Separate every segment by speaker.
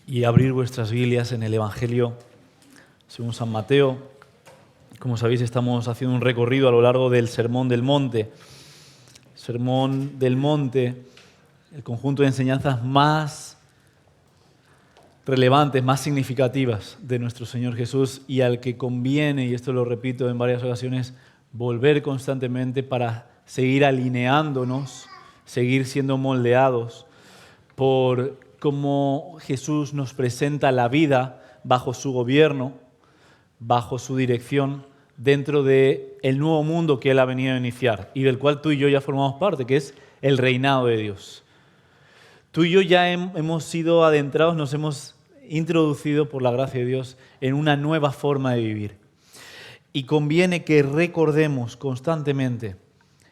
Speaker 1: y abrir vuestras Biblias en el Evangelio según San Mateo. Como sabéis, estamos haciendo un recorrido a lo largo del Sermón del Monte. Sermón del Monte, el conjunto de enseñanzas más relevantes, más significativas de nuestro Señor Jesús y al que conviene, y esto lo repito en varias ocasiones, volver constantemente para seguir alineándonos, seguir siendo moldeados por cómo Jesús nos presenta la vida bajo su gobierno, bajo su dirección, dentro del nuevo mundo que Él ha venido a iniciar y del cual tú y yo ya formamos parte, que es el reinado de Dios. Tú y yo ya hemos sido adentrados, nos hemos introducido por la gracia de Dios en una nueva forma de vivir. Y conviene que recordemos constantemente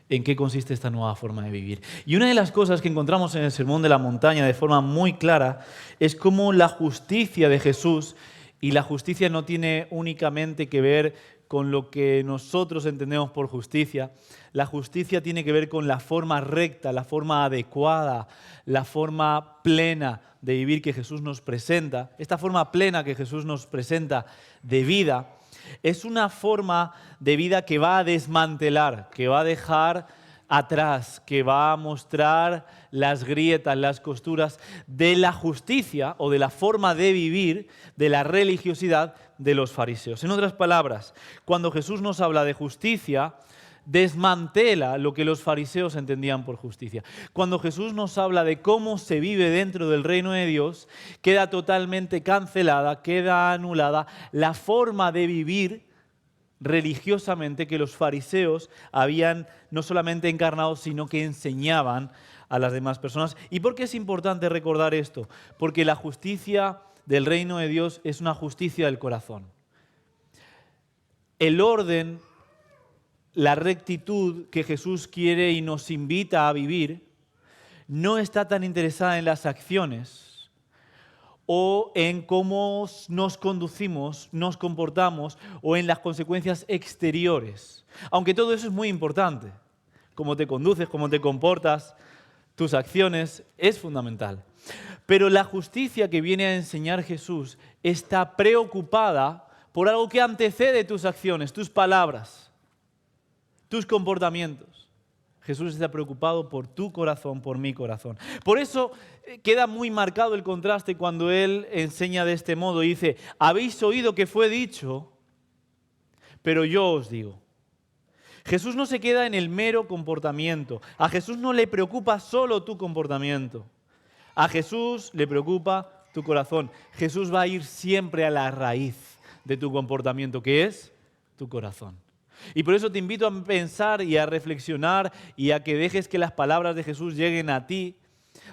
Speaker 1: en qué consiste esta nueva forma de vivir. Y una de las cosas que encontramos en el Sermón de la Montaña de forma muy clara es cómo la justicia de Jesús, y la justicia no tiene únicamente que ver con lo que nosotros entendemos por justicia, la justicia tiene que ver con la forma recta, la forma adecuada, la forma plena de vivir que Jesús nos presenta. Esta forma plena que Jesús nos presenta de vida es una forma de vida que va a desmantelar, que va a dejar atrás, que va a mostrar las grietas, las costuras de la justicia o de la forma de vivir, de la religiosidad de los fariseos. En otras palabras, cuando Jesús nos habla de justicia, desmantela lo que los fariseos entendían por justicia. Cuando Jesús nos habla de cómo se vive dentro del reino de Dios, queda totalmente cancelada, queda anulada la forma de vivir religiosamente que los fariseos habían no solamente encarnado, sino que enseñaban a las demás personas. ¿Y por qué es importante recordar esto? Porque la justicia del reino de Dios es una justicia del corazón. El orden, la rectitud que Jesús quiere y nos invita a vivir no está tan interesada en las acciones o en cómo nos conducimos, nos comportamos o en las consecuencias exteriores. Aunque todo eso es muy importante. Cómo te conduces, cómo te comportas, tus acciones, es fundamental. Pero la justicia que viene a enseñar Jesús está preocupada por algo que antecede tus acciones, tus palabras, tus comportamientos. Jesús está preocupado por tu corazón, por mi corazón. Por eso queda muy marcado el contraste cuando Él enseña de este modo y dice: habéis oído que fue dicho, pero yo os digo. Jesús no se queda en el mero comportamiento. A Jesús no le preocupa solo tu comportamiento. A Jesús le preocupa tu corazón. Jesús va a ir siempre a la raíz de tu comportamiento, que es tu corazón. Y por eso te invito a pensar y a reflexionar y a que dejes que las palabras de Jesús lleguen a ti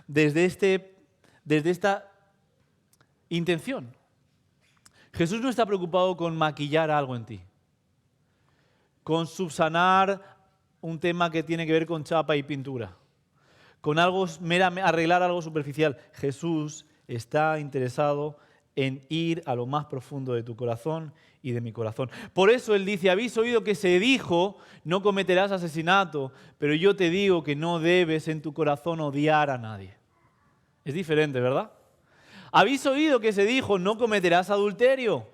Speaker 1: desde esta intención. Jesús no está preocupado con maquillar algo en ti, con subsanar un tema que tiene que ver con chapa y pintura, con arreglar algo superficial. Jesús está interesado en ir a lo más profundo de tu corazón y de mi corazón. Por eso Él dice: habéis oído que se dijo, no cometerás asesinato, pero yo te digo que no debes en tu corazón odiar a nadie. Es diferente, ¿verdad? Habéis oído que se dijo, no cometerás adulterio,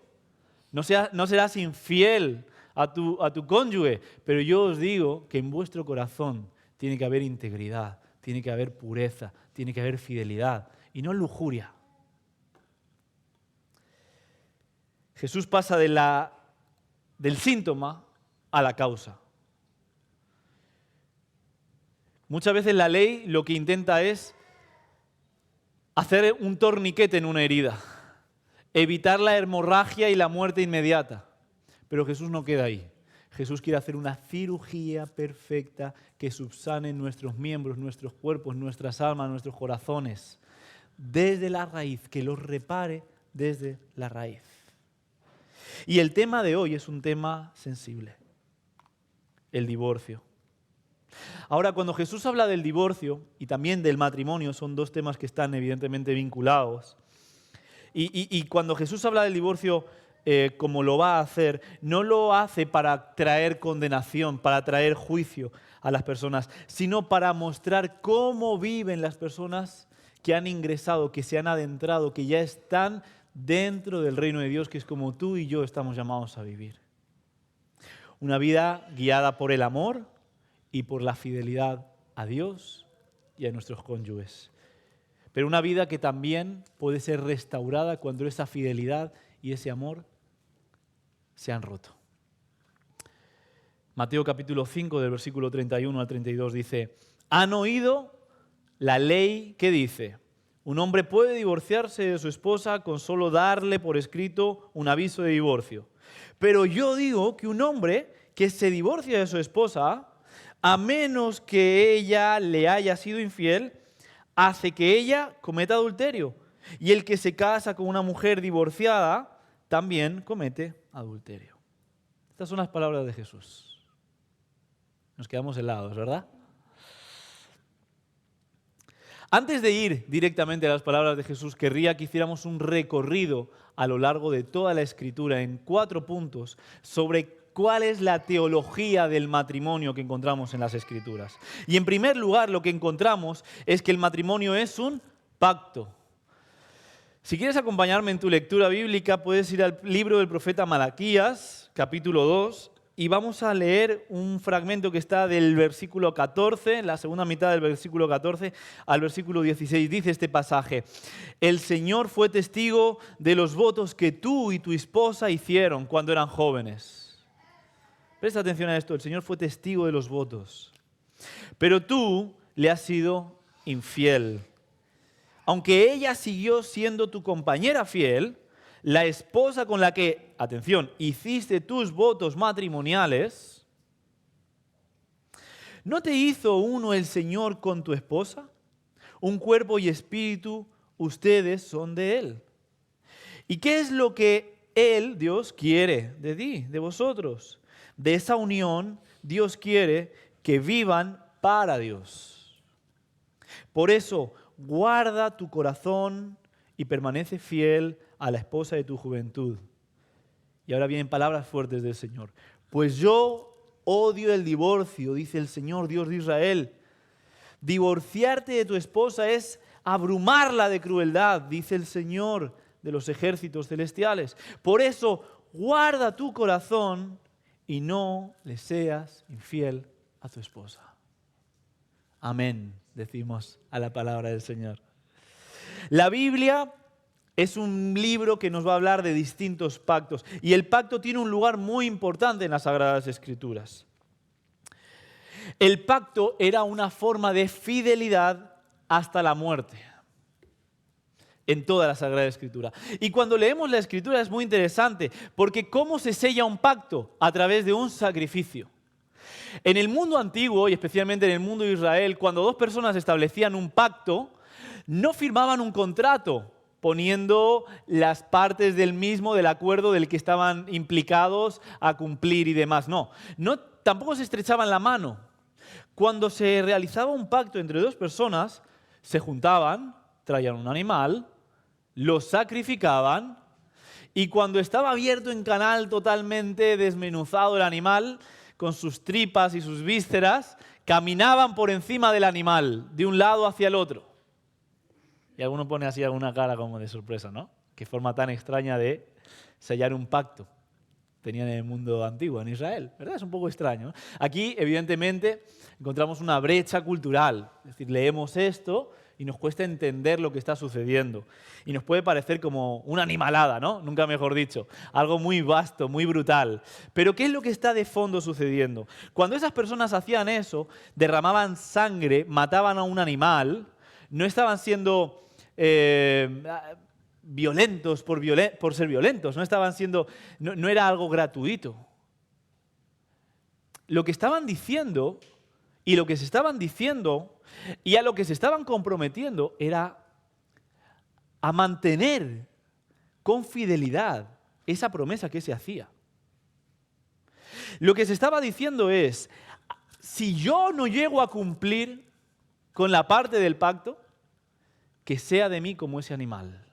Speaker 1: no serás infiel a tu cónyuge, pero yo os digo que en vuestro corazón tiene que haber integridad, tiene que haber pureza, tiene que haber fidelidad y no lujuria. Jesús pasa del síntoma a la causa. Muchas veces la ley lo que intenta es hacer un torniquete en una herida, evitar la hemorragia y la muerte inmediata. Pero Jesús no queda ahí. Jesús quiere hacer una cirugía perfecta que subsane nuestros miembros, nuestros cuerpos, nuestras almas, nuestros corazones, desde la raíz, que los repare desde la raíz. Y el tema de hoy es un tema sensible: el divorcio. Ahora, cuando Jesús habla del divorcio y también del matrimonio, son dos temas que están evidentemente vinculados. Y cuando Jesús habla del divorcio, como lo va a hacer, no lo hace para traer condenación, para traer juicio a las personas, sino para mostrar cómo viven las personas que han ingresado, que se han adentrado, que ya están dentro del reino de Dios, que es como tú y yo estamos llamados a vivir. Una vida guiada por el amor y por la fidelidad a Dios y a nuestros cónyuges. Pero una vida que también puede ser restaurada cuando esa fidelidad y ese amor se han roto. Mateo capítulo 5, del versículo 31 al 32 dice: ¿Han oído la ley que dice: un hombre puede divorciarse de su esposa con solo darle por escrito un aviso de divorcio? Pero yo digo que un hombre que se divorcia de su esposa, a menos que ella le haya sido infiel, hace que ella cometa adulterio. Y el que se casa con una mujer divorciada también comete adulterio. Estas son las palabras de Jesús. Nos quedamos helados, ¿verdad? Antes de ir directamente a las palabras de Jesús, querría que hiciéramos un recorrido a lo largo de toda la Escritura en 4 puntos sobre cuál es la teología del matrimonio que encontramos en las Escrituras. Y en primer lugar, lo que encontramos es que el matrimonio es un pacto. Si quieres acompañarme en tu lectura bíblica, puedes ir al libro del profeta Malaquías, capítulo 2, y vamos a leer un fragmento que está del versículo 14, la segunda mitad del versículo 14 al versículo 16. Dice este pasaje: el Señor fue testigo de los votos que tú y tu esposa hicieron cuando eran jóvenes. Presta atención a esto: el Señor fue testigo de los votos. Pero tú le has sido infiel. Aunque ella siguió siendo tu compañera fiel, la esposa con la que, atención, hiciste tus votos matrimoniales, ¿no te hizo uno el Señor con tu esposa? Un cuerpo y espíritu, ustedes son de Él. ¿Y qué es lo que Él, Dios, quiere de ti, de vosotros? De esa unión, Dios quiere que vivan para Dios. Por eso, guarda tu corazón y permanece fiel a la esposa de tu juventud. Y ahora vienen palabras fuertes del Señor. Pues yo odio el divorcio, dice el Señor, Dios de Israel. Divorciarte de tu esposa es abrumarla de crueldad, dice el Señor de los ejércitos celestiales. Por eso, guarda tu corazón y no le seas infiel a tu esposa. Amén, decimos a la palabra del Señor. La Biblia es un libro que nos va a hablar de distintos pactos. Y el pacto tiene un lugar muy importante en las Sagradas Escrituras. El pacto era una forma de fidelidad hasta la muerte. En toda la Sagrada Escritura. Y cuando leemos la Escritura es muy interesante, porque ¿cómo se sella un pacto? A través de un sacrificio. En el mundo antiguo, y especialmente en el mundo de Israel, cuando dos personas establecían un pacto, no firmaban un contrato poniendo las partes del mismo, del acuerdo del que estaban implicados a cumplir y demás. No, tampoco se estrechaban la mano. Cuando se realizaba un pacto entre dos personas, se juntaban, traían un animal, lo sacrificaban, y cuando estaba abierto en canal, totalmente desmenuzado el animal, con sus tripas y sus vísceras, caminaban por encima del animal, de un lado hacia el otro. Y alguno pone así alguna cara como de sorpresa, ¿no? Qué forma tan extraña de sellar un pacto tenían en el mundo antiguo, en Israel, ¿verdad? Es un poco extraño, ¿no? Aquí, evidentemente, encontramos una brecha cultural. Es decir, leemos esto y nos cuesta entender lo que está sucediendo. Y nos puede parecer como una animalada, ¿no? Nunca mejor dicho. Algo muy vasto, muy brutal. Pero ¿qué es lo que está de fondo sucediendo? Cuando esas personas hacían eso, derramaban sangre, mataban a un animal, no estaban siendo violentos por ser violentos, no era algo gratuito. Lo que estaban diciendo y lo que se estaban diciendo y a lo que se estaban comprometiendo era a mantener con fidelidad esa promesa que se hacía. Lo que se estaba diciendo es: si yo no llego a cumplir con la parte del pacto, que sea de mí como ese animal.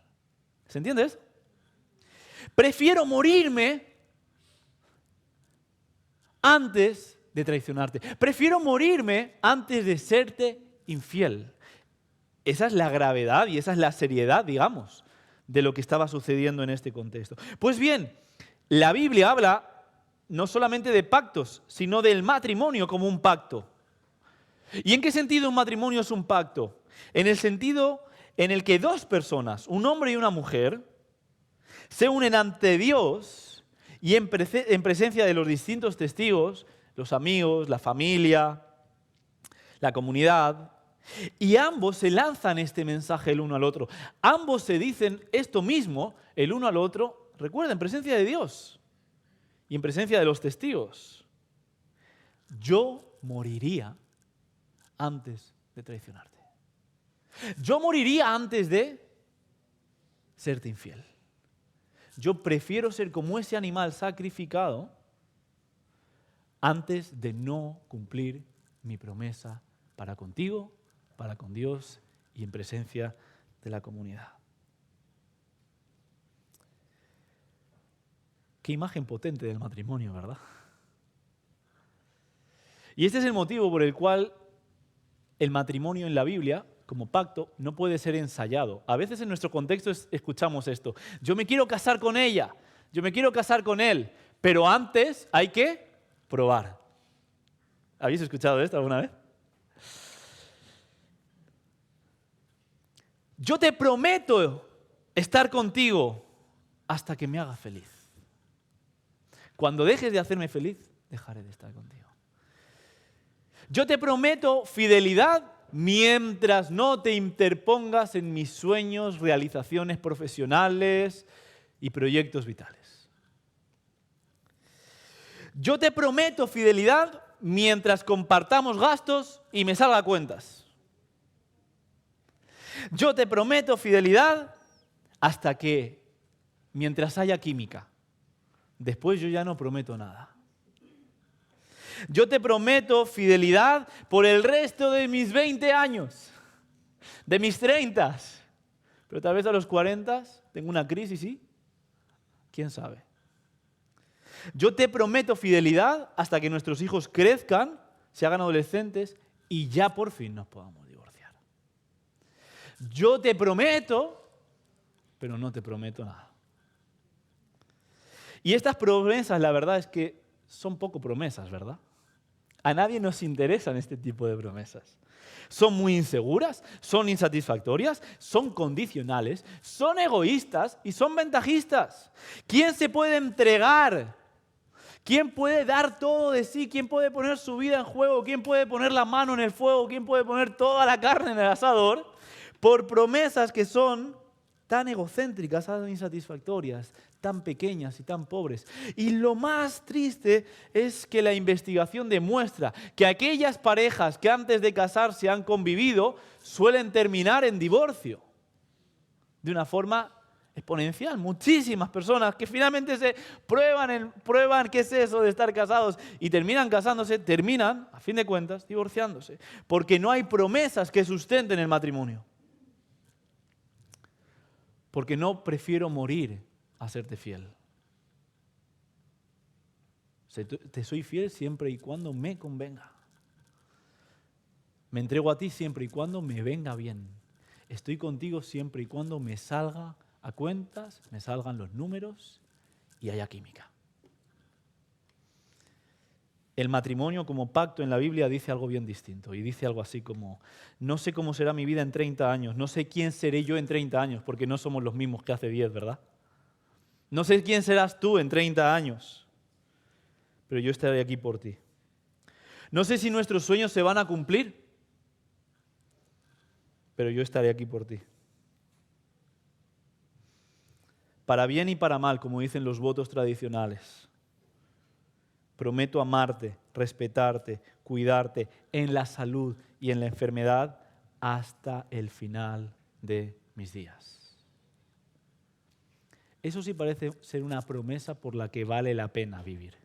Speaker 1: ¿Se entiende eso? Prefiero morirme antes de traicionarte. Prefiero morirme antes de serte infiel. Esa es la gravedad y esa es la seriedad, digamos, de lo que estaba sucediendo en este contexto. Pues bien, la Biblia habla no solamente de pactos, sino del matrimonio como un pacto. ¿Y en qué sentido un matrimonio es un pacto? En el sentido en el que dos personas, un hombre y una mujer, se unen ante Dios y en presencia de los distintos testigos, los amigos, la familia, la comunidad, y ambos se lanzan este mensaje el uno al otro. Ambos se dicen esto mismo el uno al otro, recuerda, en presencia de Dios y en presencia de los testigos. Yo moriría antes de traicionarte. Yo moriría antes de serte infiel. Yo prefiero ser como ese animal sacrificado antes de no cumplir mi promesa para contigo, para con Dios y en presencia de la comunidad. Qué imagen potente del matrimonio, ¿verdad? Y este es el motivo por el cual el matrimonio en la Biblia, como pacto, no puede ser ensayado. A veces en nuestro contexto escuchamos esto. Yo me quiero casar con ella, yo me quiero casar con él, pero antes hay que probar. ¿Habéis escuchado esto alguna vez? Yo te prometo estar contigo hasta que me haga feliz. Cuando dejes de hacerme feliz, dejaré de estar contigo. Yo te prometo fidelidad mientras no te interpongas en mis sueños, realizaciones profesionales y proyectos vitales. Yo te prometo fidelidad mientras compartamos gastos y me salga cuentas. Yo te prometo fidelidad hasta que, mientras haya química, después yo ya no prometo nada. Yo te prometo fidelidad por el resto de mis 20 años, de mis 30. Pero tal vez a los 40 tengo una crisis, ¿sí? ¿Quién sabe? Yo te prometo fidelidad hasta que nuestros hijos crezcan, se hagan adolescentes y ya por fin nos podamos divorciar. Yo te prometo, pero no te prometo nada. Y estas promesas, la verdad es que son poco promesas, ¿verdad? A nadie nos interesan este tipo de promesas. Son muy inseguras, son insatisfactorias, son condicionales, son egoístas y son ventajistas. ¿Quién se puede entregar? ¿Quién puede dar todo de sí? ¿Quién puede poner su vida en juego? ¿Quién puede poner la mano en el fuego? ¿Quién puede poner toda la carne en el asador? Por promesas que son tan egocéntricas, tan insatisfactorias, tan pequeñas y tan pobres. Y lo más triste es que la investigación demuestra que aquellas parejas que antes de casarse han convivido suelen terminar en divorcio de una forma exponencial. Muchísimas personas que finalmente se prueban qué es eso de estar casados y terminan casándose, terminan, a fin de cuentas, divorciándose. Porque no hay promesas que sustenten el matrimonio. Porque no prefiero morir a serte fiel. Te soy fiel siempre y cuando me convenga. Me entrego a ti siempre y cuando me venga bien. Estoy contigo siempre y cuando me salga a cuentas, me salgan los números y haya química. El matrimonio como pacto en la Biblia dice algo bien distinto y dice algo así como: no sé cómo será mi vida en 30 años, no sé quién seré yo en 30 años, porque no somos los mismos que hace 10, ¿verdad? No sé quién serás tú en 30 años, pero yo estaré aquí por ti. No sé si nuestros sueños se van a cumplir, pero yo estaré aquí por ti. Para bien y para mal, como dicen los votos tradicionales. Prometo amarte, respetarte, cuidarte en la salud y en la enfermedad hasta el final de mis días. Eso sí parece ser una promesa por la que vale la pena vivir.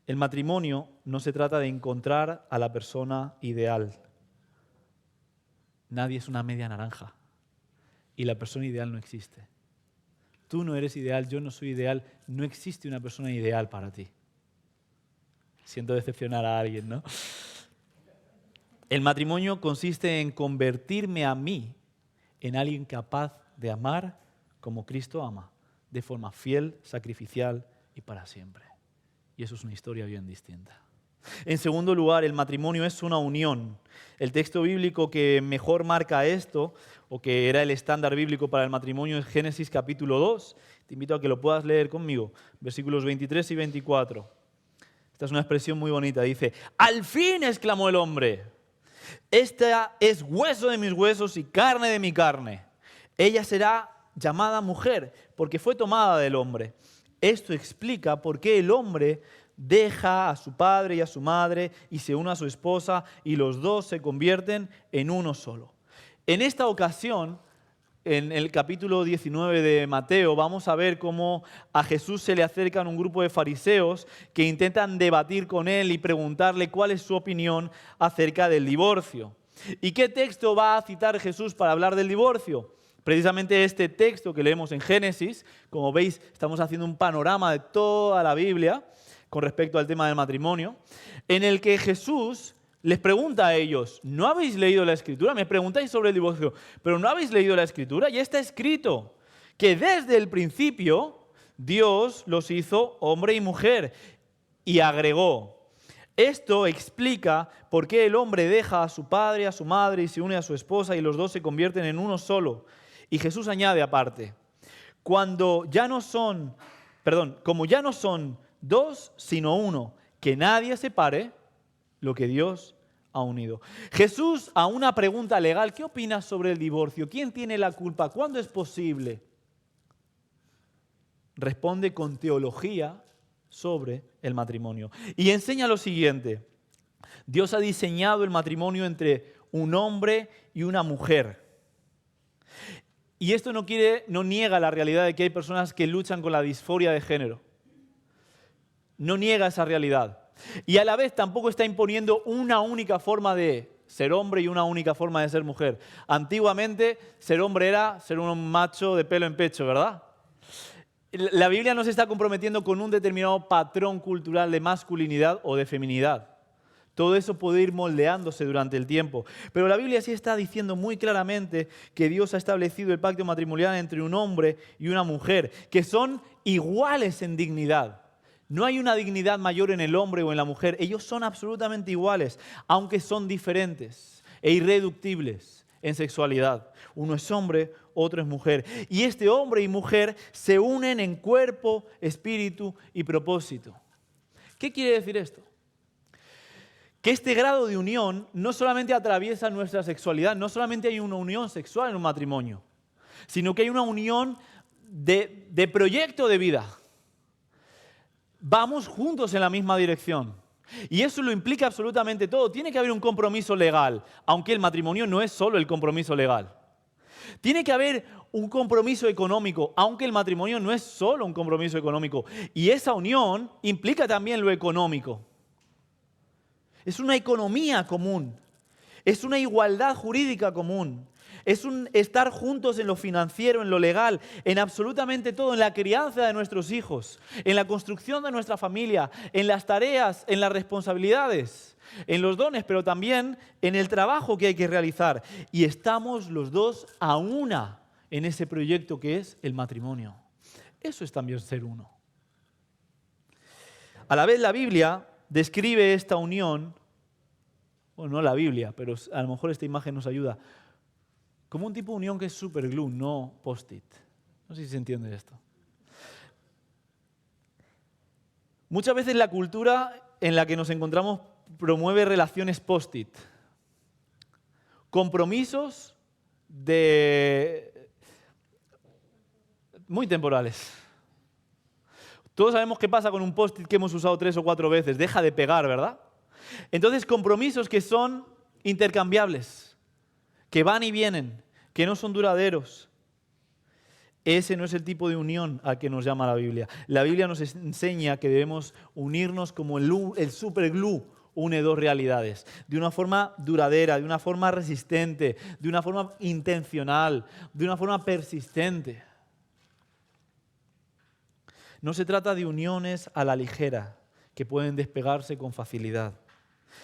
Speaker 1: El matrimonio no se trata de encontrar a la persona ideal. Nadie es una media naranja y la persona ideal no existe. Tú no eres ideal, yo no soy ideal, no existe una persona ideal para ti. Siento decepcionar a alguien, ¿no? El matrimonio consiste en convertirme a mí en alguien capaz de amar como Cristo ama, de forma fiel, sacrificial y para siempre. Y eso es una historia bien distinta. En segundo lugar, el matrimonio es una unión. El texto bíblico que mejor marca esto, o que era el estándar bíblico para el matrimonio, es Génesis capítulo 2. Te invito a que lo puedas leer conmigo, versículos 23 y 24. Esta es una expresión muy bonita. Dice, ¡al fin!, exclamó el hombre. Esta es hueso de mis huesos y carne de mi carne. Ella será llamada mujer porque fue tomada del hombre. Esto explica por qué el hombre deja a su padre y a su madre y se une a su esposa y los dos se convierten en uno solo. En esta ocasión, en el capítulo 19 de Mateo, vamos a ver cómo a Jesús se le acercan un grupo de fariseos que intentan debatir con él y preguntarle cuál es su opinión acerca del divorcio. ¿Y qué texto va a citar Jesús para hablar del divorcio? Precisamente este texto que leemos en Génesis. Como veis, estamos haciendo un panorama de toda la Biblia con respecto al tema del matrimonio, en el que Jesús les pregunta a ellos, ¿no habéis leído la Escritura? Me preguntáis sobre el divorcio, pero ¿no habéis leído la Escritura? Ya está escrito que desde el principio Dios los hizo hombre y mujer. Y agregó, esto explica por qué el hombre deja a su padre, a su madre y se une a su esposa y los dos se convierten en uno solo. Y Jesús añade aparte, como ya no son dos, sino uno, que nadie separe lo que Dios ha unido. Jesús, a una pregunta legal, ¿qué opinas sobre el divorcio? ¿Quién tiene la culpa? ¿Cuándo es posible? Responde con teología sobre el matrimonio. Y enseña lo siguiente. Dios ha diseñado el matrimonio entre un hombre y una mujer. Y esto no niega la realidad de que hay personas que luchan con la disforia de género. No niega esa realidad. Y a la vez tampoco está imponiendo una única forma de ser hombre y una única forma de ser mujer. Antiguamente ser hombre era ser un macho de pelo en pecho, ¿verdad? La Biblia no se está comprometiendo con un determinado patrón cultural de masculinidad o de feminidad. Todo eso puede ir moldeándose durante el tiempo. Pero la Biblia sí está diciendo muy claramente que Dios ha establecido el pacto matrimonial entre un hombre y una mujer, que son iguales en dignidad. No hay una dignidad mayor en el hombre o en la mujer. Ellos son absolutamente iguales, aunque son diferentes e irreductibles en sexualidad. Uno es hombre, otro es mujer. Y este hombre y mujer se unen en cuerpo, espíritu y propósito. ¿Qué quiere decir esto? Que este grado de unión no solamente atraviesa nuestra sexualidad, no solamente hay una unión sexual en un matrimonio, sino que hay una unión de proyecto de vida. Vamos juntos en la misma dirección. Y eso lo implica absolutamente todo. Tiene que haber un compromiso legal, aunque el matrimonio no es solo el compromiso legal. Tiene que haber un compromiso económico, aunque el matrimonio no es solo un compromiso económico. Y esa unión implica también lo económico. Es una economía común, es una igualdad jurídica común, es un estar juntos en lo financiero, en lo legal, en absolutamente todo, en la crianza de nuestros hijos, en la construcción de nuestra familia, en las tareas, en las responsabilidades, en los dones, pero también en el trabajo que hay que realizar. Y estamos los dos a una en ese proyecto que es el matrimonio. Eso es también ser uno. A la vez la Biblia describe esta unión, bueno, no la Biblia, pero a lo mejor esta imagen nos ayuda, como un tipo de unión que es superglue, no post-it. No sé si se entiende esto. Muchas veces la cultura en la que nos encontramos promueve relaciones post-it. Compromisos muy temporales. Todos sabemos qué pasa con un post-it que hemos usado 3 o 4 veces. Deja de pegar, ¿verdad? Entonces, compromisos que son intercambiables, que van y vienen, que no son duraderos. Ese no es el tipo de unión al que nos llama la Biblia. La Biblia nos enseña que debemos unirnos como el superglue une dos realidades, de una forma duradera, de una forma resistente, de una forma intencional, de una forma persistente. No se trata de uniones a la ligera, que pueden despegarse con facilidad.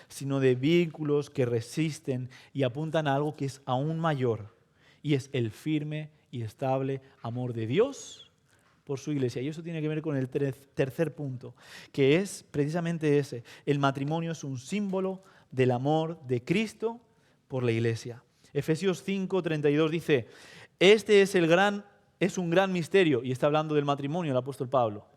Speaker 1: sino de vínculos que resisten y apuntan a algo que es aún mayor, y es el firme y estable amor de Dios por su iglesia. Y eso tiene que ver con el tercer punto, que es precisamente ese. El matrimonio es un símbolo del amor de Cristo por la iglesia. Efesios 5:32 dice, este es un gran misterio, y está hablando del matrimonio el apóstol Pablo.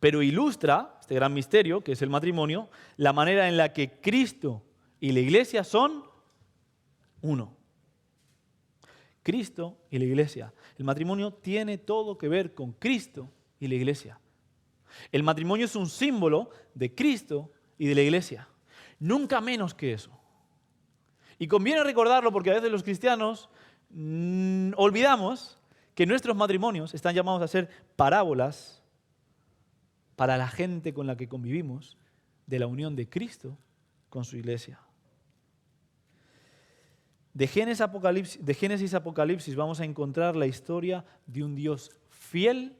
Speaker 1: Pero ilustra, este gran misterio, que es el matrimonio, la manera en la que Cristo y la iglesia son uno. Cristo y la iglesia. El matrimonio tiene todo que ver con Cristo y la iglesia. El matrimonio es un símbolo de Cristo y de la iglesia. Nunca menos que eso. Y conviene recordarlo porque a veces los cristianos olvidamos que nuestros matrimonios están llamados a ser parábolas para la gente con la que convivimos de la unión de Cristo con su iglesia. De Génesis a Apocalipsis vamos a encontrar la historia de un Dios fiel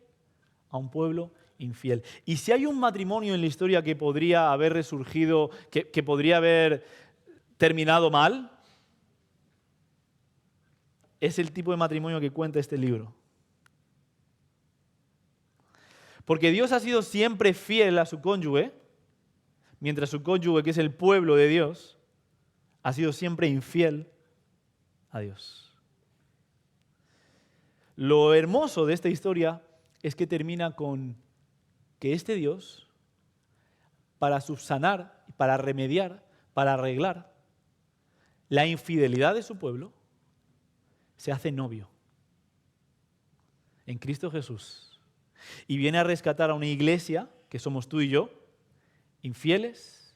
Speaker 1: a un pueblo infiel. Y si hay un matrimonio en la historia que podría haber resurgido, que podría haber terminado mal, es el tipo de matrimonio que cuenta este libro. Porque Dios ha sido siempre fiel a su cónyuge, mientras su cónyuge, que es el pueblo de Dios, ha sido siempre infiel a Dios. Lo hermoso de esta historia es que termina con que este Dios, para subsanar, para remediar, para arreglar la infidelidad de su pueblo, se hace novio en Cristo Jesús. Y viene a rescatar a una iglesia, que somos tú y yo, infieles,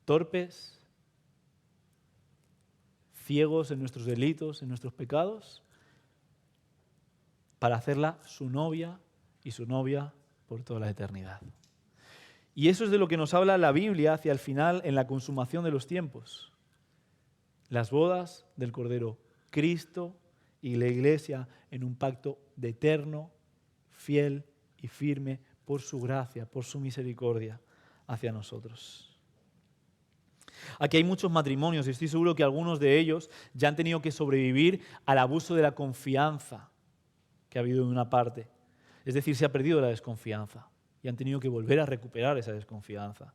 Speaker 1: torpes, ciegos en nuestros delitos, en nuestros pecados, para hacerla su novia y su novia por toda la eternidad. Y eso es de lo que nos habla la Biblia hacia el final, en la consumación de los tiempos. Las bodas del Cordero, Cristo y la iglesia en un pacto de eterno, fiel y firme por su gracia, por su misericordia hacia nosotros. Aquí hay muchos matrimonios y estoy seguro que algunos de ellos ya han tenido que sobrevivir al abuso de la confianza que ha habido en una parte. Es decir, se ha perdido la desconfianza y han tenido que volver a recuperar esa desconfianza.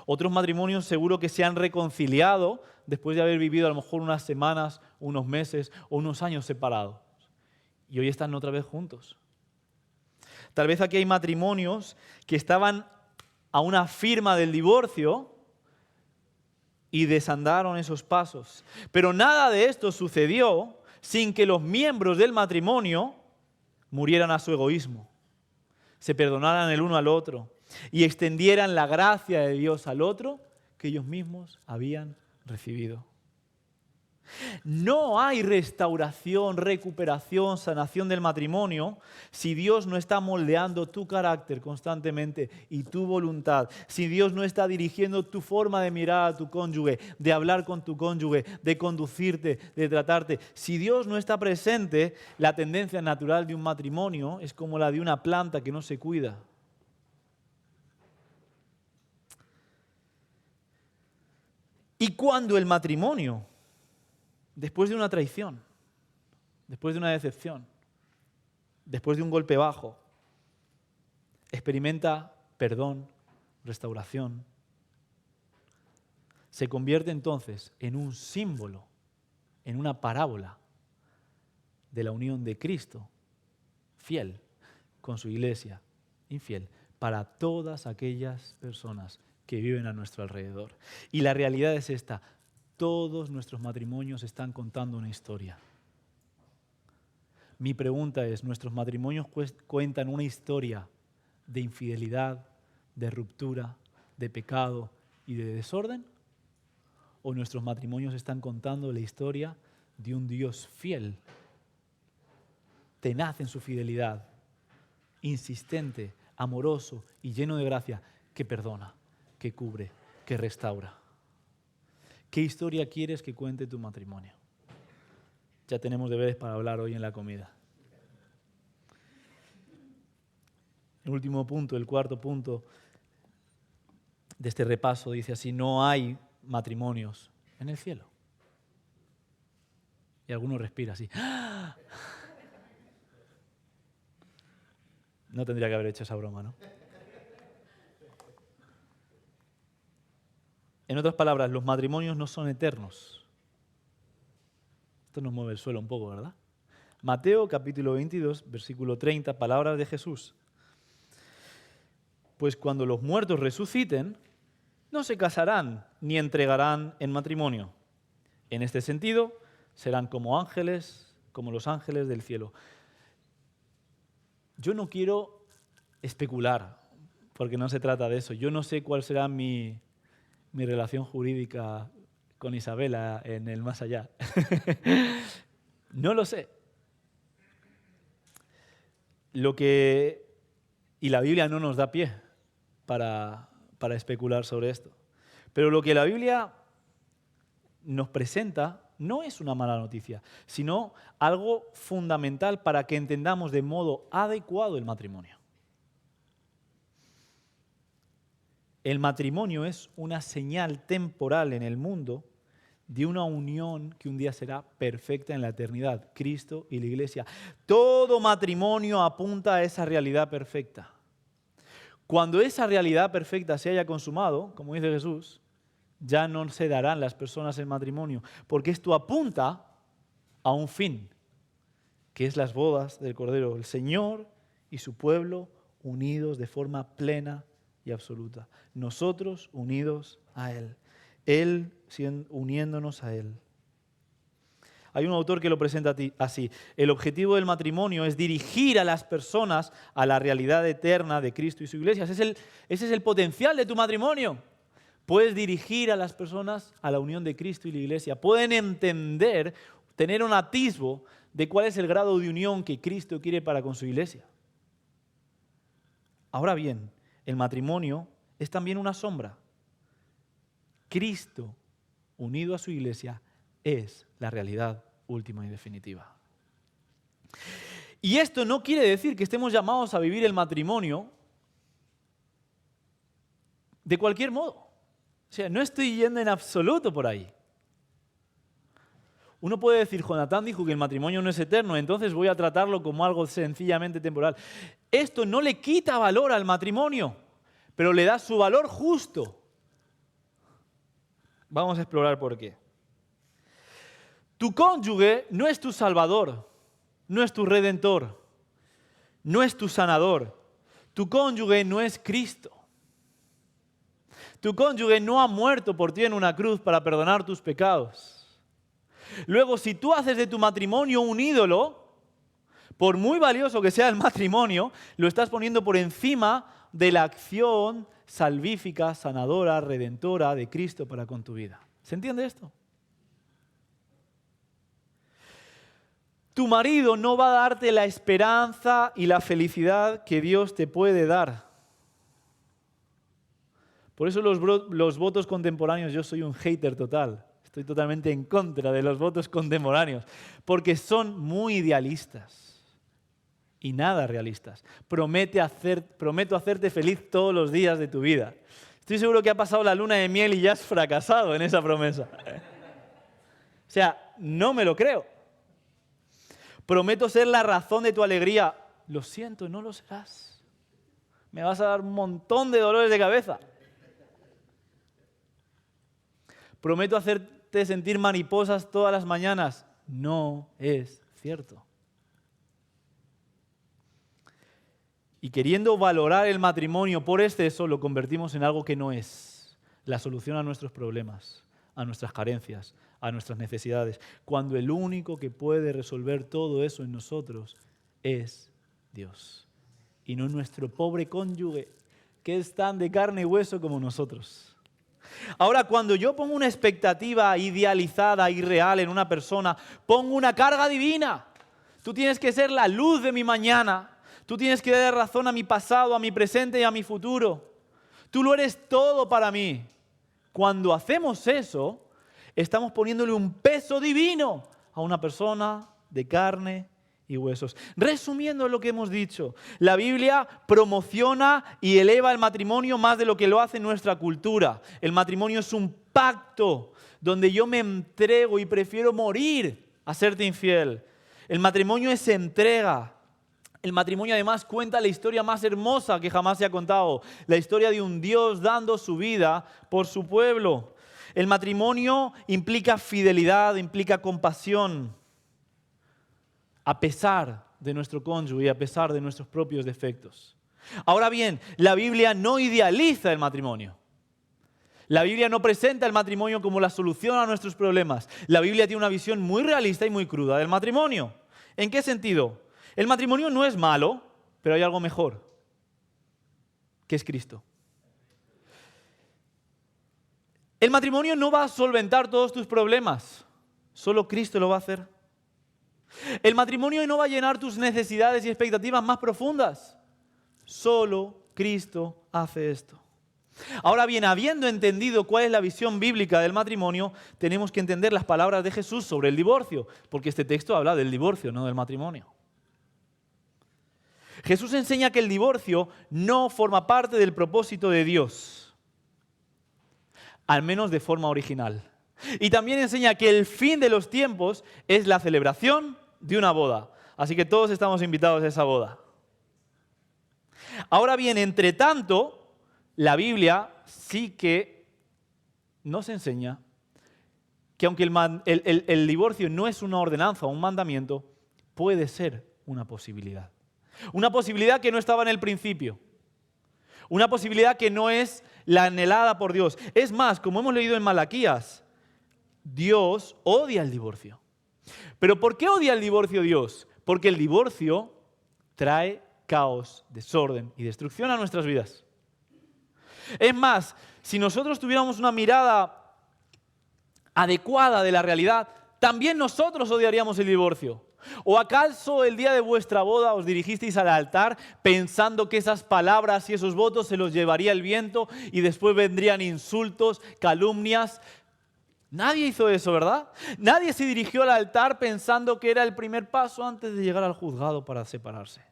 Speaker 1: Otros matrimonios seguro que se han reconciliado después de haber vivido a lo mejor unas semanas, unos meses o unos años separados. Y hoy están otra vez juntos. Tal vez aquí hay matrimonios que estaban a una firma del divorcio y desandaron esos pasos. Pero nada de esto sucedió sin que los miembros del matrimonio murieran a su egoísmo, se perdonaran el uno al otro y extendieran la gracia de Dios al otro que ellos mismos habían recibido. No hay restauración, recuperación, sanación del matrimonio si Dios no está moldeando tu carácter constantemente y tu voluntad. Si Dios no está dirigiendo tu forma de mirar a tu cónyuge, de hablar con tu cónyuge, de conducirte, de tratarte. Si Dios no está presente, la tendencia natural de un matrimonio es como la de una planta que no se cuida. Y cuando el matrimonio, después de una traición, después de una decepción, después de un golpe bajo, experimenta perdón, restauración, se convierte entonces en un símbolo, en una parábola de la unión de Cristo, fiel, con su iglesia, infiel, para todas aquellas personas que viven a nuestro alrededor. Y la realidad es esta: todos nuestros matrimonios están contando una historia. Mi pregunta es, ¿nuestros matrimonios cuentan una historia de infidelidad, de ruptura, de pecado y de desorden? ¿O nuestros matrimonios están contando la historia de un Dios fiel, tenaz en su fidelidad, insistente, amoroso y lleno de gracia, que perdona, que cubre, que restaura? ¿Qué historia quieres que cuente tu matrimonio? Ya tenemos deberes para hablar hoy en la comida. El último punto, el cuarto punto, de este repaso dice así: no hay matrimonios en el cielo. Y alguno respira así. No tendría que haber hecho esa broma, ¿no? En otras palabras, los matrimonios no son eternos. Esto nos mueve el suelo un poco, ¿verdad? Mateo capítulo 22, versículo 30, palabras de Jesús. Pues cuando los muertos resuciten, no se casarán ni entregarán en matrimonio. En este sentido, serán como ángeles, como los ángeles del cielo. Yo no quiero especular, porque no se trata de eso. Yo no sé cuál será mi relación jurídica con Isabela en el más allá. No lo sé. Y la Biblia no nos da pie para especular sobre esto. Pero lo que la Biblia nos presenta no es una mala noticia, sino algo fundamental para que entendamos de modo adecuado el matrimonio. El matrimonio es una señal temporal en el mundo de una unión que un día será perfecta en la eternidad, Cristo y la Iglesia. Todo matrimonio apunta a esa realidad perfecta. Cuando esa realidad perfecta se haya consumado, como dice Jesús, ya no se darán las personas en matrimonio, porque esto apunta a un fin, que es las bodas del Cordero, el Señor y su pueblo unidos de forma plena y absoluta. Nosotros unidos a Él, Él uniéndonos a Él. Hay un autor que lo presenta así: el objetivo del matrimonio es dirigir a las personas a la realidad eterna de Cristo y su Iglesia. Ese es el potencial de tu matrimonio. Puedes dirigir a las personas a la unión de Cristo y la Iglesia. Pueden entender, tener un atisbo de cuál es el grado de unión que Cristo quiere para con su Iglesia. Ahora bien, el matrimonio es también una sombra. Cristo, unido a su Iglesia, es la realidad última y definitiva. Y esto no quiere decir que estemos llamados a vivir el matrimonio de cualquier modo. O sea, no estoy yendo en absoluto por ahí. Uno puede decir: Jonatán dijo que el matrimonio no es eterno, entonces voy a tratarlo como algo sencillamente temporal. Esto no le quita valor al matrimonio, pero le da su valor justo. Vamos a explorar por qué. Tu cónyuge no es tu salvador, no es tu redentor, no es tu sanador. Tu cónyuge no es Cristo. Tu cónyuge no ha muerto por ti en una cruz para perdonar tus pecados. Luego, si tú haces de tu matrimonio un ídolo, por muy valioso que sea el matrimonio, lo estás poniendo por encima de la acción salvífica, sanadora, redentora de Cristo para con tu vida. ¿Se entiende esto? Tu marido no va a darte la esperanza y la felicidad que Dios te puede dar. Por eso los votos contemporáneos, yo soy un hater total. Estoy totalmente en contra de los votos contemporáneos, porque son muy idealistas y nada realistas. Prometo hacerte feliz todos los días de tu vida. Estoy seguro que ha pasado la luna de miel y ya has fracasado en esa promesa. O sea, no me lo creo. Prometo ser la razón de tu alegría. Lo siento, no lo serás. Me vas a dar un montón de dolores de cabeza. Prometo hacerte sentir mariposas todas las mañanas. No es cierto. Y queriendo valorar el matrimonio por exceso, lo convertimos en algo que no es la solución a nuestros problemas, a nuestras carencias, a nuestras necesidades, cuando el único que puede resolver todo eso en nosotros es Dios. Y no nuestro pobre cónyuge, que es tan de carne y hueso como nosotros. Ahora, cuando yo pongo una expectativa idealizada y real en una persona, pongo una carga divina. Tú tienes que ser la luz de mi mañana. Tú tienes que dar razón a mi pasado, a mi presente y a mi futuro. Tú lo eres todo para mí. Cuando hacemos eso, estamos poniéndole un peso divino a una persona de carne y huesos. Resumiendo lo que hemos dicho, la Biblia promociona y eleva el matrimonio más de lo que lo hace nuestra cultura. El matrimonio es un pacto donde yo me entrego y prefiero morir a serte infiel. El matrimonio es entrega. El matrimonio además cuenta la historia más hermosa que jamás se ha contado, la historia de un Dios dando su vida por su pueblo. El matrimonio implica fidelidad, implica compasión, a pesar de nuestro cónyuge y a pesar de nuestros propios defectos. Ahora bien, la Biblia no idealiza el matrimonio. La Biblia no presenta el matrimonio como la solución a nuestros problemas. La Biblia tiene una visión muy realista y muy cruda del matrimonio. ¿En qué sentido? El matrimonio no es malo, pero hay algo mejor, que es Cristo. El matrimonio no va a solventar todos tus problemas, solo Cristo lo va a hacer. El matrimonio no va a llenar tus necesidades y expectativas más profundas, solo Cristo hace esto. Ahora bien, habiendo entendido cuál es la visión bíblica del matrimonio, tenemos que entender las palabras de Jesús sobre el divorcio, porque este texto habla del divorcio, no del matrimonio. Jesús enseña que el divorcio no forma parte del propósito de Dios, al menos de forma original. Y también enseña que el fin de los tiempos es la celebración de una boda. Así que todos estamos invitados a esa boda. Ahora bien, entre tanto, la Biblia sí que nos enseña que aunque el divorcio no es una ordenanza o un mandamiento, puede ser una posibilidad. Una posibilidad que no estaba en el principio. Una posibilidad que no es la anhelada por Dios. Es más, como hemos leído en Malaquías, Dios odia el divorcio. ¿Pero por qué odia el divorcio Dios? Porque el divorcio trae caos, desorden y destrucción a nuestras vidas. Es más, si nosotros tuviéramos una mirada adecuada de la realidad, también nosotros odiaríamos el divorcio. ¿O acaso el día de vuestra boda os dirigisteis al altar pensando que esas palabras y esos votos se los llevaría el viento y después vendrían insultos, calumnias? Nadie hizo eso, ¿verdad? Nadie se dirigió al altar pensando que era el primer paso antes de llegar al juzgado para separarse.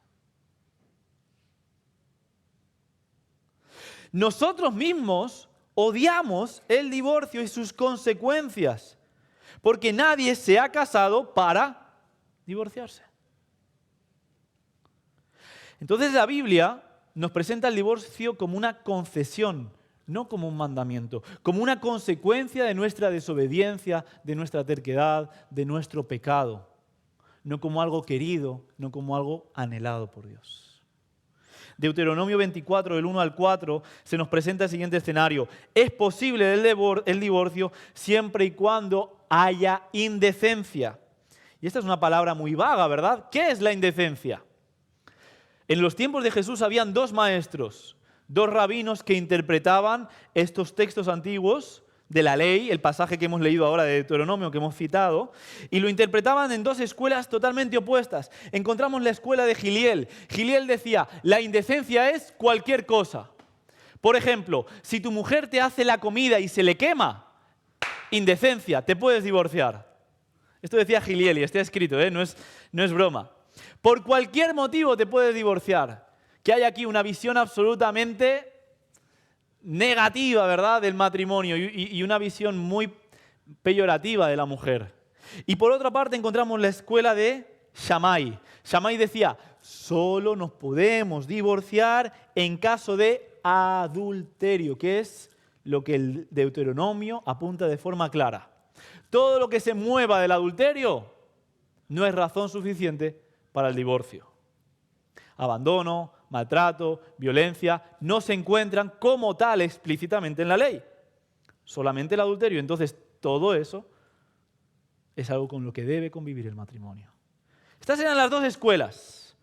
Speaker 1: Nosotros mismos odiamos el divorcio y sus consecuencias, porque nadie se ha casado para divorciarse. Entonces la Biblia nos presenta el divorcio como una concesión, no como un mandamiento, como una consecuencia de nuestra desobediencia, de nuestra terquedad, de nuestro pecado, no como algo querido, no como algo anhelado por Dios. Deuteronomio 24, del 1 al 4, se nos presenta el siguiente escenario. Es posible el divorcio siempre y cuando haya indecencia. Y esta es una palabra muy vaga, ¿verdad? ¿Qué es la indecencia? En los tiempos de Jesús habían dos maestros, dos rabinos que interpretaban estos textos antiguos de la ley, el pasaje que hemos leído ahora de Deuteronomio que hemos citado, y lo interpretaban en dos escuelas totalmente opuestas. Encontramos la escuela de Giliel. Giliel decía, la indecencia es cualquier cosa. Por ejemplo, si tu mujer te hace la comida y se le quema, indecencia, te puedes divorciar. Esto decía Giliel y está escrito, no es broma. Por cualquier motivo te puedes divorciar. Que hay aquí una visión absolutamente negativa, ¿verdad?, del matrimonio y una visión muy peyorativa de la mujer. Y por otra parte encontramos la escuela de Shammai. Shammai decía, solo nos podemos divorciar en caso de adulterio, que es lo que el Deuteronomio apunta de forma clara. Todo lo que se mueva del adulterio no es razón suficiente para el divorcio. Abandono, maltrato, violencia, no se encuentran como tal explícitamente en la ley. Solamente el adulterio. Entonces, todo eso es algo con lo que debe convivir el matrimonio. Estas eran las dos escuelas.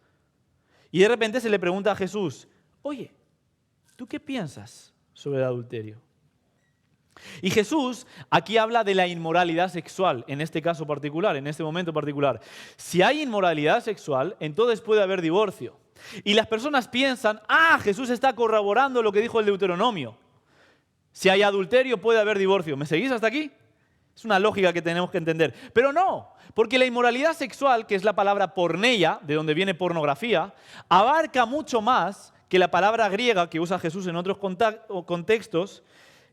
Speaker 1: Y de repente se le pregunta a Jesús, oye, ¿tú qué piensas sobre el adulterio? Y Jesús aquí habla de la inmoralidad sexual, en este caso particular, en este momento particular. Si hay inmoralidad sexual, entonces puede haber divorcio. Y las personas piensan, Jesús está corroborando lo que dijo el Deuteronomio. Si hay adulterio, puede haber divorcio. ¿Me seguís hasta aquí? Es una lógica que tenemos que entender. Pero no, porque la inmoralidad sexual, que es la palabra porneia, de donde viene pornografía, abarca mucho más que la palabra griega que usa Jesús en otros contextos,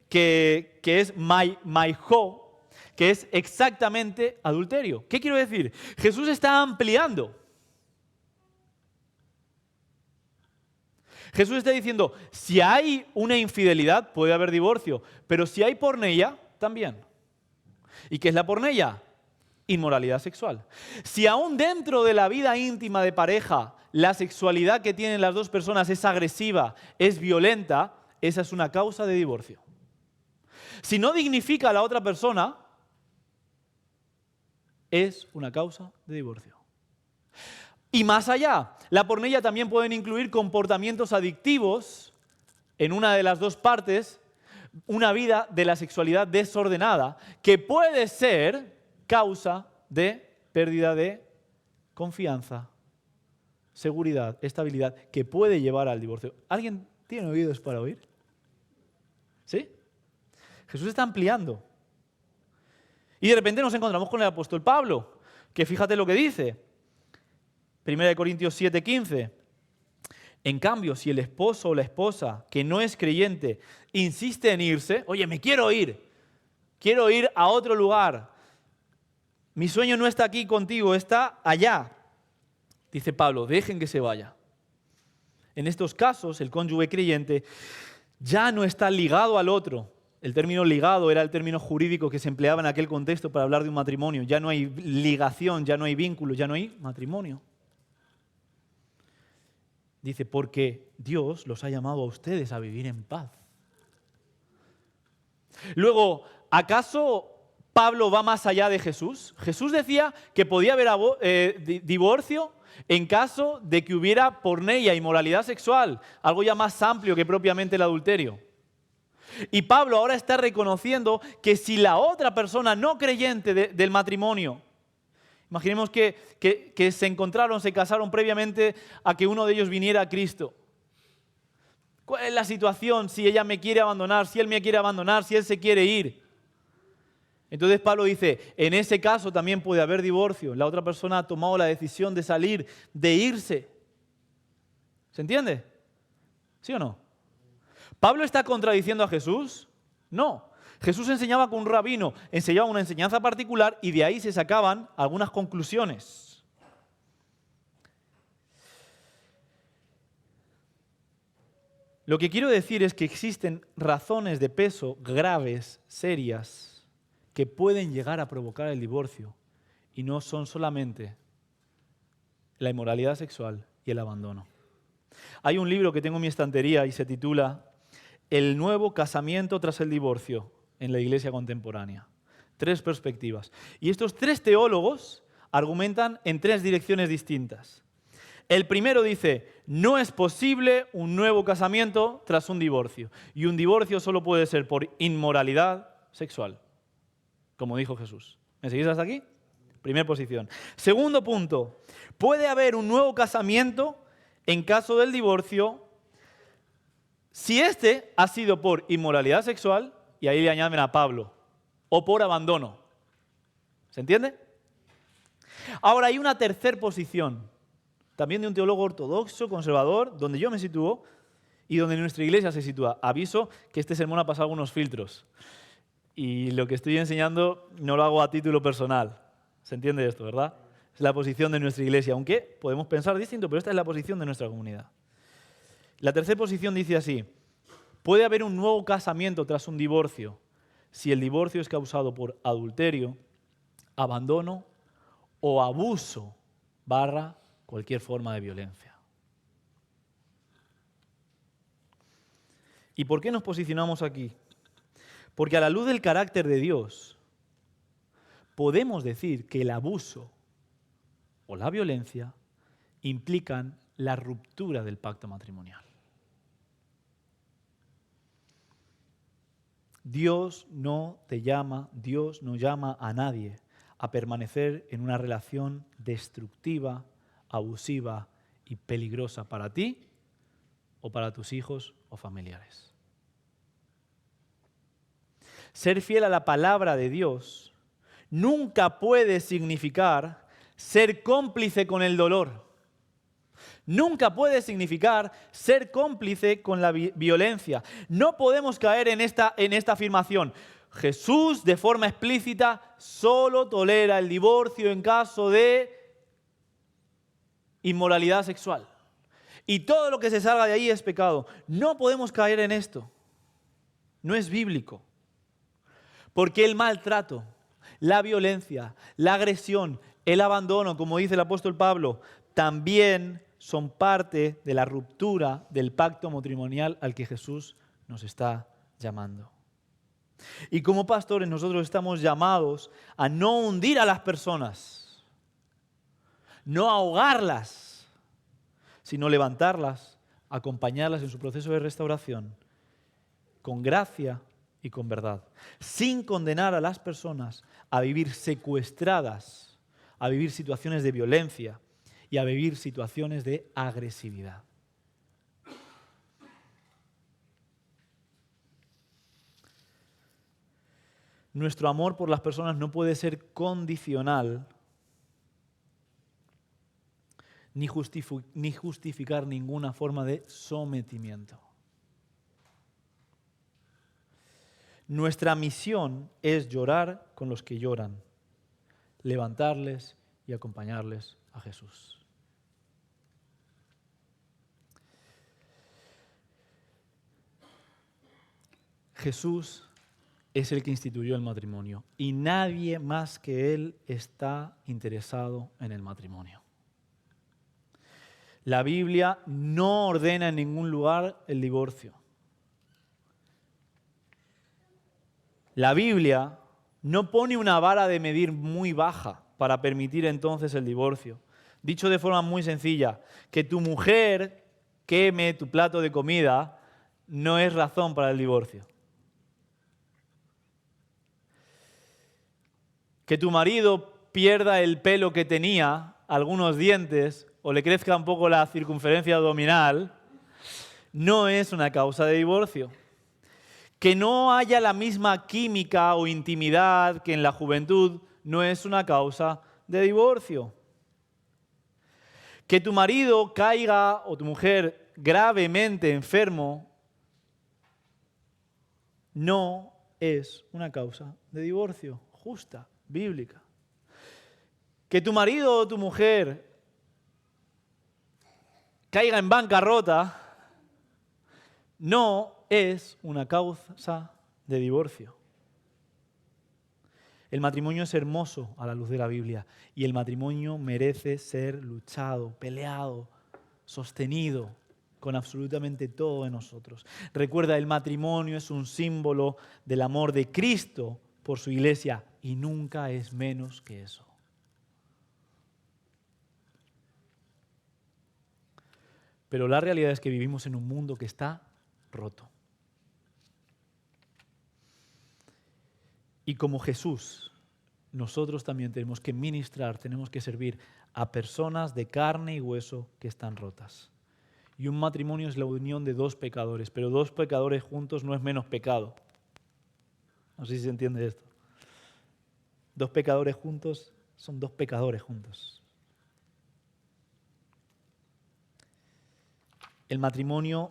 Speaker 1: que es maijo, que es exactamente adulterio. ¿Qué quiero decir? Jesús está ampliando. Jesús está diciendo, si hay una infidelidad, puede haber divorcio, pero si hay porneia, también. ¿Y qué es la porneia? Inmoralidad sexual. Si aún dentro de la vida íntima de pareja, la sexualidad que tienen las dos personas es agresiva, es violenta, esa es una causa de divorcio. Si no dignifica a la otra persona, es una causa de divorcio. Y más allá, la porneia también pueden incluir comportamientos adictivos en una de las dos partes, una vida de la sexualidad desordenada, que puede ser causa de pérdida de confianza, seguridad, estabilidad, que puede llevar al divorcio. ¿Alguien tiene oídos para oír? ¿Sí? Jesús está ampliando. Y de repente nos encontramos con el apóstol Pablo, que fíjate lo que dice. 1 Corintios 7:15. En cambio, si el esposo o la esposa que no es creyente insiste en irse, oye, me quiero ir a otro lugar, mi sueño no está aquí contigo, está allá. Dice Pablo, dejen que se vaya. En estos casos, el cónyuge creyente ya no está ligado al otro. El término ligado era el término jurídico que se empleaba en aquel contexto para hablar de un matrimonio. Ya no hay ligación, ya no hay vínculo, ya no hay matrimonio. Dice, porque Dios los ha llamado a ustedes a vivir en paz. Luego, ¿acaso Pablo va más allá de Jesús? Jesús decía que podía haber divorcio en caso de que hubiera porneia, inmoralidad sexual, algo ya más amplio que propiamente el adulterio. Y Pablo ahora está reconociendo que si la otra persona no creyente del matrimonio, imaginemos que se encontraron, se casaron previamente a que uno de ellos viniera a Cristo. ¿Cuál es la situación si ella me quiere abandonar, si él me quiere abandonar, si él se quiere ir? Entonces Pablo dice, en ese caso también puede haber divorcio. La otra persona ha tomado la decisión de salir, de irse. ¿Se entiende? ¿Sí o no? ¿Pablo está contradiciendo a Jesús? No. Jesús enseñaba con un rabino, enseñaba una enseñanza particular y de ahí se sacaban algunas conclusiones. Lo que quiero decir es que existen razones de peso graves, serias, que pueden llegar a provocar el divorcio y no son solamente la inmoralidad sexual y el abandono. Hay un libro que tengo en mi estantería y se titula El nuevo casamiento tras el divorcio en la iglesia contemporánea. 3 perspectivas. Y estos 3 teólogos argumentan en 3 direcciones distintas. El primero dice, no es posible un nuevo casamiento tras un divorcio. Y un divorcio solo puede ser por inmoralidad sexual, como dijo Jesús. ¿Me seguís hasta aquí? Primera posición. Segundo punto, puede haber un nuevo casamiento en caso del divorcio si este ha sido por inmoralidad sexual, y ahí le añaden a Pablo, o por abandono. ¿Se entiende? Ahora hay una tercera posición, también de un teólogo ortodoxo, conservador, donde yo me sitúo y donde nuestra iglesia se sitúa. Aviso que este sermón ha pasado algunos filtros y lo que estoy enseñando no lo hago a título personal. ¿Se entiende esto, verdad? Es la posición de nuestra iglesia, aunque podemos pensar distinto, pero esta es la posición de nuestra comunidad. La tercera posición dice así, puede haber un nuevo casamiento tras un divorcio si el divorcio es causado por adulterio, abandono o abuso / cualquier forma de violencia. ¿Y por qué nos posicionamos aquí? Porque a la luz del carácter de Dios, podemos decir que el abuso o la violencia implican la ruptura del pacto matrimonial. Dios no llama a nadie a permanecer en una relación destructiva, abusiva y peligrosa para ti o para tus hijos o familiares. Ser fiel a la palabra de Dios nunca puede significar ser cómplice con el dolor. Nunca puede significar ser cómplice con la violencia. No podemos caer en esta afirmación. Jesús, de forma explícita, solo tolera el divorcio en caso de inmoralidad sexual. Y todo lo que se salga de ahí es pecado. No podemos caer en esto. No es bíblico. Porque el maltrato, la violencia, la agresión, el abandono, como dice el apóstol Pablo, también son parte de la ruptura del pacto matrimonial al que Jesús nos está llamando. Y como pastores nosotros estamos llamados a no hundir a las personas, no ahogarlas, sino levantarlas, acompañarlas en su proceso de restauración, con gracia y con verdad, sin condenar a las personas a vivir secuestradas, a vivir situaciones de violencia y a vivir situaciones de agresividad. Nuestro amor por las personas no puede ser condicional ni justificar ninguna forma de sometimiento. Nuestra misión es llorar con los que lloran, levantarles y acompañarles a Jesús. Jesús es el que instituyó el matrimonio y nadie más que Él está interesado en el matrimonio. La Biblia no ordena en ningún lugar el divorcio. La Biblia no pone una vara de medir muy baja para permitir entonces el divorcio. Dicho de forma muy sencilla, que tu mujer queme tu plato de comida no es razón para el divorcio. Que tu marido pierda el pelo que tenía, algunos dientes, o le crezca un poco la circunferencia abdominal, no es una causa de divorcio. Que no haya la misma química o intimidad que en la juventud no es una causa de divorcio. Que tu marido caiga o tu mujer gravemente enfermo no es una causa de divorcio justa, bíblica. Que tu marido o tu mujer caiga en bancarrota no es una causa de divorcio. El matrimonio es hermoso a la luz de la Biblia y el matrimonio merece ser luchado, peleado, sostenido con absolutamente todo en nosotros. Recuerda, el matrimonio es un símbolo del amor de Cristo por su iglesia y nunca es menos que eso. Pero la realidad es que vivimos en un mundo que está roto. Y como Jesús, nosotros también tenemos que ministrar, tenemos que servir a personas de carne y hueso que están rotas. Y un matrimonio es la unión de dos pecadores, pero dos pecadores juntos no es menos pecado. No sé si se entiende esto. Dos pecadores juntos son dos pecadores juntos. El matrimonio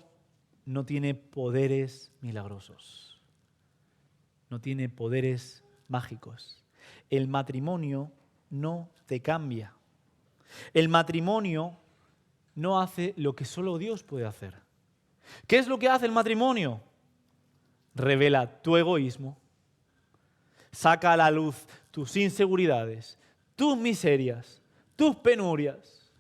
Speaker 1: no tiene poderes milagrosos. No tiene poderes mágicos. El matrimonio no te cambia. El matrimonio no hace lo que solo Dios puede hacer. ¿Qué es lo que hace el matrimonio? Revela tu egoísmo, saca a la luz tus inseguridades, tus miserias, tus penurias,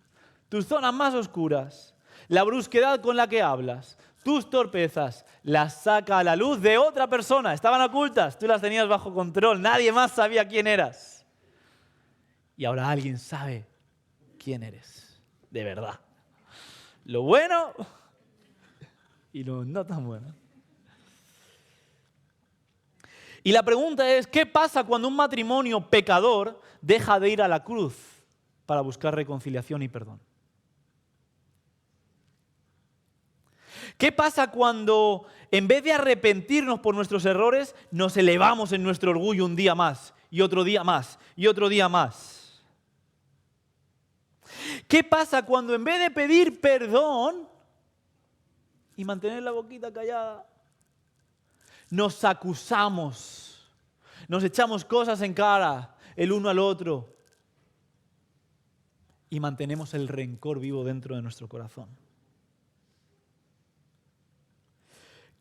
Speaker 1: tus zonas más oscuras, la brusquedad con la que hablas, tus torpezas, las saca a la luz de otra persona. Estaban ocultas, tú las tenías bajo control, nadie más sabía quién eras. Y ahora alguien sabe quién eres, de verdad. Lo bueno y lo no tan bueno. Y la pregunta es, ¿qué pasa cuando un matrimonio pecador deja de ir a la cruz para buscar reconciliación y perdón? ¿Qué pasa cuando, en vez de arrepentirnos por nuestros errores, nos elevamos en nuestro orgullo un día más y otro día más, y otro día más. ¿Qué pasa cuando en vez de pedir perdón y mantener la boquita callada, nos acusamos, nos echamos cosas en cara el uno al otro y mantenemos el rencor vivo dentro de nuestro corazón?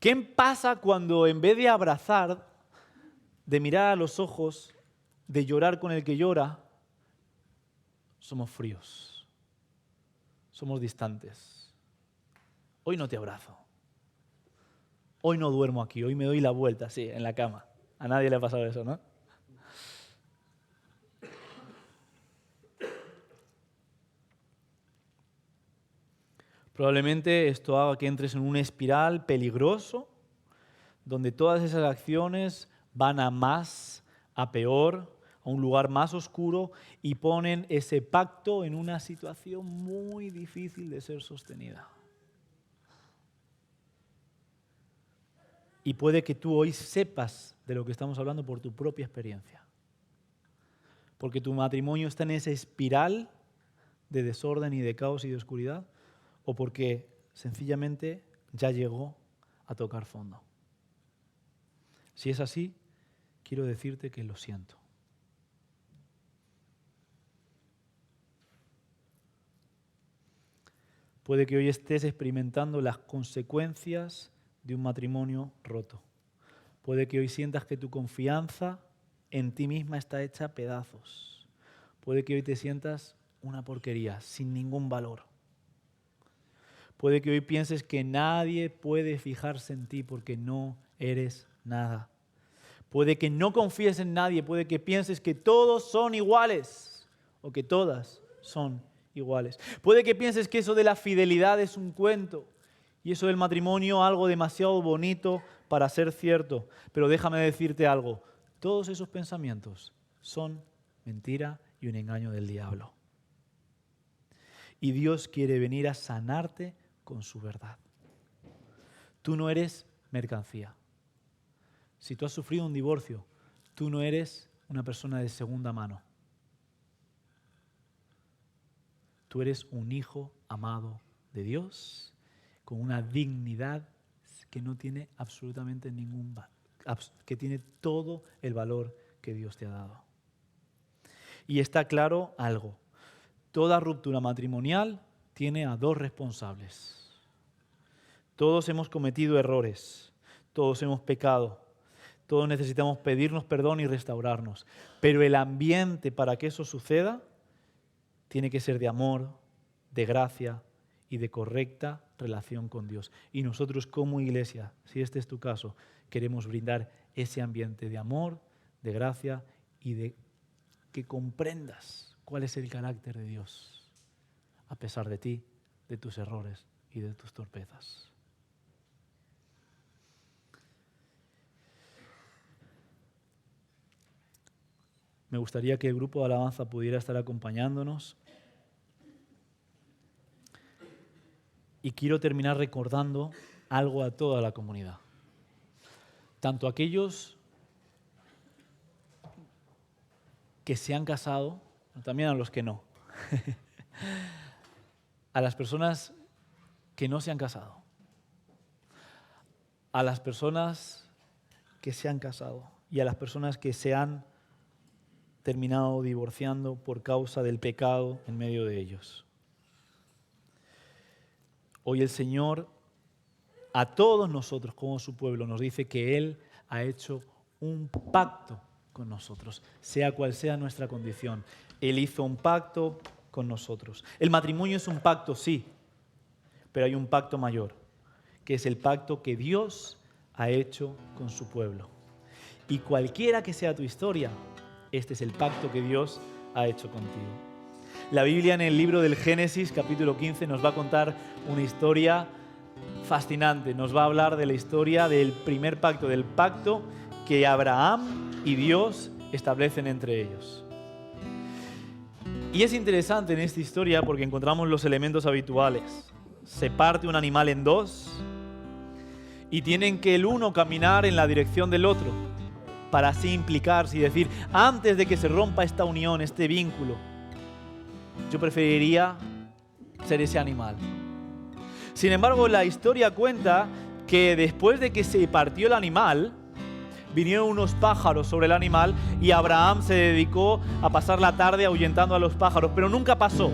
Speaker 1: ¿Qué pasa cuando en vez de abrazar, de mirar a los ojos, de llorar con el que llora, somos fríos, somos distantes? Hoy no te abrazo, hoy no duermo aquí, hoy me doy la vuelta así en la cama. A nadie le ha pasado eso, ¿no? Probablemente esto haga que entres en una espiral peligroso, donde todas esas acciones van a más, a peor, a un lugar más oscuro y ponen ese pacto en una situación muy difícil de ser sostenida. Y puede que tú hoy sepas de lo que estamos hablando por tu propia experiencia. Porque tu matrimonio está en esa espiral de desorden y de caos y de oscuridad, o porque sencillamente ya llegó a tocar fondo. Si es así, quiero decirte que lo siento. Puede que hoy estés experimentando las consecuencias de un matrimonio roto. Puede que hoy sientas que tu confianza en ti misma está hecha a pedazos. Puede que hoy te sientas una porquería, sin ningún valor. Puede que hoy pienses que nadie puede fijarse en ti porque no eres nada. Puede que no confíes en nadie, puede que pienses que todos son iguales o que todas son iguales. Puede que pienses que eso de la fidelidad es un cuento y eso del matrimonio algo demasiado bonito para ser cierto. Pero déjame decirte algo, todos esos pensamientos son mentira y un engaño del diablo. Y Dios quiere venir a sanarte con su verdad. Tú no eres mercancía. Si tú has sufrido un divorcio, tú no eres una persona de segunda mano. Tú eres un hijo amado de Dios con una dignidad que no tiene absolutamente ningún valor, que tiene todo el valor que Dios te ha dado. Y está claro algo. Toda ruptura matrimonial tiene a dos responsables. Todos hemos cometido errores, todos hemos pecado, todos necesitamos pedirnos perdón y restaurarnos. Pero el ambiente para que eso suceda tiene que ser de amor, de gracia y de correcta relación con Dios. Y nosotros como iglesia, si este es tu caso, queremos brindar ese ambiente de amor, de gracia y de que comprendas cuál es el carácter de Dios, a pesar de ti, de tus errores y de tus torpezas. Me gustaría que el grupo de alabanza pudiera estar acompañándonos. Y quiero terminar recordando algo a toda la comunidad. Tanto a aquellos que se han casado, también a los que no. A las personas que no se han casado. A las personas que se han casado. Y a las personas que se han terminado divorciando por causa del pecado en medio de ellos. Hoy el Señor a todos nosotros como su pueblo nos dice que Él ha hecho un pacto con nosotros, sea cual sea nuestra condición. Él hizo un pacto con nosotros. El matrimonio es un pacto, sí, pero hay un pacto mayor, que es el pacto que Dios ha hecho con su pueblo. Y cualquiera que sea tu historia, este es el pacto que Dios ha hecho contigo. La Biblia en el libro del Génesis, capítulo 15, nos va a contar una historia fascinante. Nos va a hablar de la historia del primer pacto, del pacto que Abraham y Dios establecen entre ellos. Y es interesante en esta historia porque encontramos los elementos habituales. Se parte un animal en dos y tienen que el uno caminar en la dirección del otro. para así implicarse y decir, antes de que se rompa esta unión, este vínculo, yo preferiría ser ese animal. Sin embargo, la historia cuenta que después de que se partió el animal, vinieron unos pájaros sobre el animal y Abraham se dedicó a pasar la tarde ahuyentando a los pájaros, pero nunca pasó.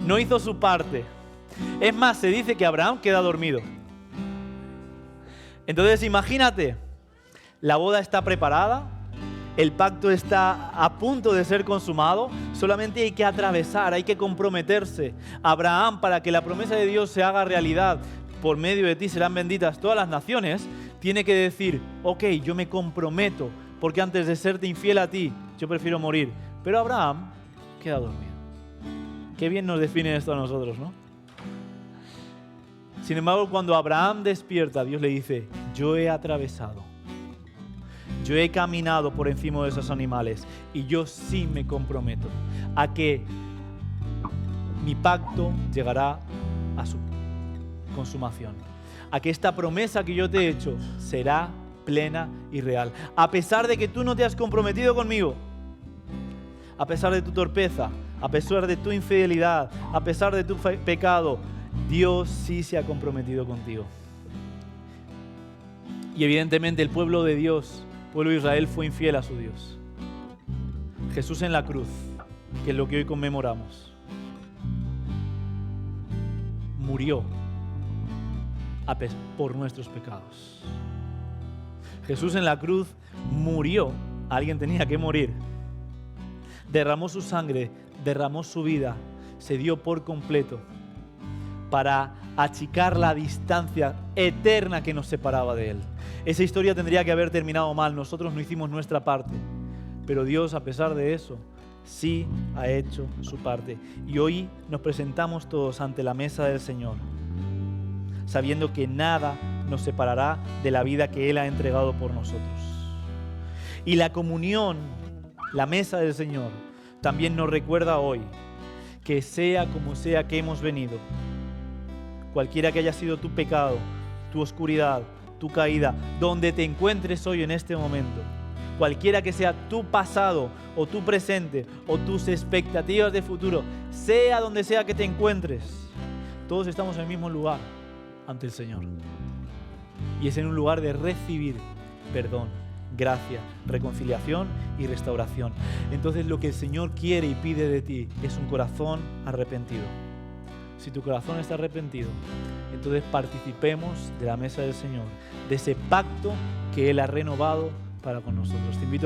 Speaker 1: No hizo su parte. Es más, se dice que Abraham queda dormido. Entonces imagínate, la boda está preparada, el pacto está a punto de ser consumado, solamente hay que atravesar, hay que comprometerse. Abraham, para que la promesa de Dios se haga realidad, por medio de ti serán benditas todas las naciones, tiene que decir, ok, yo me comprometo, porque antes de serte infiel a ti, yo prefiero morir. Pero Abraham queda dormido. Qué bien nos define esto a nosotros, ¿no? Sin embargo, cuando Abraham despierta, Dios le dice, yo he atravesado, yo he caminado por encima de esos animales y yo sí me comprometo a que mi pacto llegará a su consumación, a que esta promesa que yo te he hecho será plena y real. A pesar de que tú no te has comprometido conmigo, a pesar de tu torpeza, a pesar de tu infidelidad, a pesar de tu pecado, Dios sí se ha comprometido contigo. Y evidentemente el pueblo de Dios, el pueblo de Israel, fue infiel a su Dios. Jesús en la cruz, que es lo que hoy conmemoramos, murió por nuestros pecados. Jesús en la cruz murió, alguien tenía que morir. Derramó su sangre, derramó su vida, se dio por completo para achicar la distancia eterna que nos separaba de Él. Esa historia tendría que haber terminado mal, nosotros no hicimos nuestra parte, pero Dios, a pesar de eso, sí ha hecho su parte. Y hoy nos presentamos todos ante la mesa del Señor, sabiendo que nada nos separará de la vida que Él ha entregado por nosotros. Y la comunión, la mesa del Señor, también nos recuerda hoy que sea como sea que hemos venido, cualquiera que haya sido tu pecado, tu oscuridad, tu caída, donde te encuentres hoy en este momento, cualquiera que sea tu pasado o tu presente o tus expectativas de futuro, sea donde sea que te encuentres, todos estamos en el mismo lugar ante el Señor. Y es en un lugar de recibir perdón, gracia, reconciliación y restauración. Entonces lo que el Señor quiere y pide de ti es un corazón arrepentido. Si tu corazón está arrepentido, entonces participemos de la mesa del Señor, de ese pacto que Él ha renovado para con nosotros. Te invito a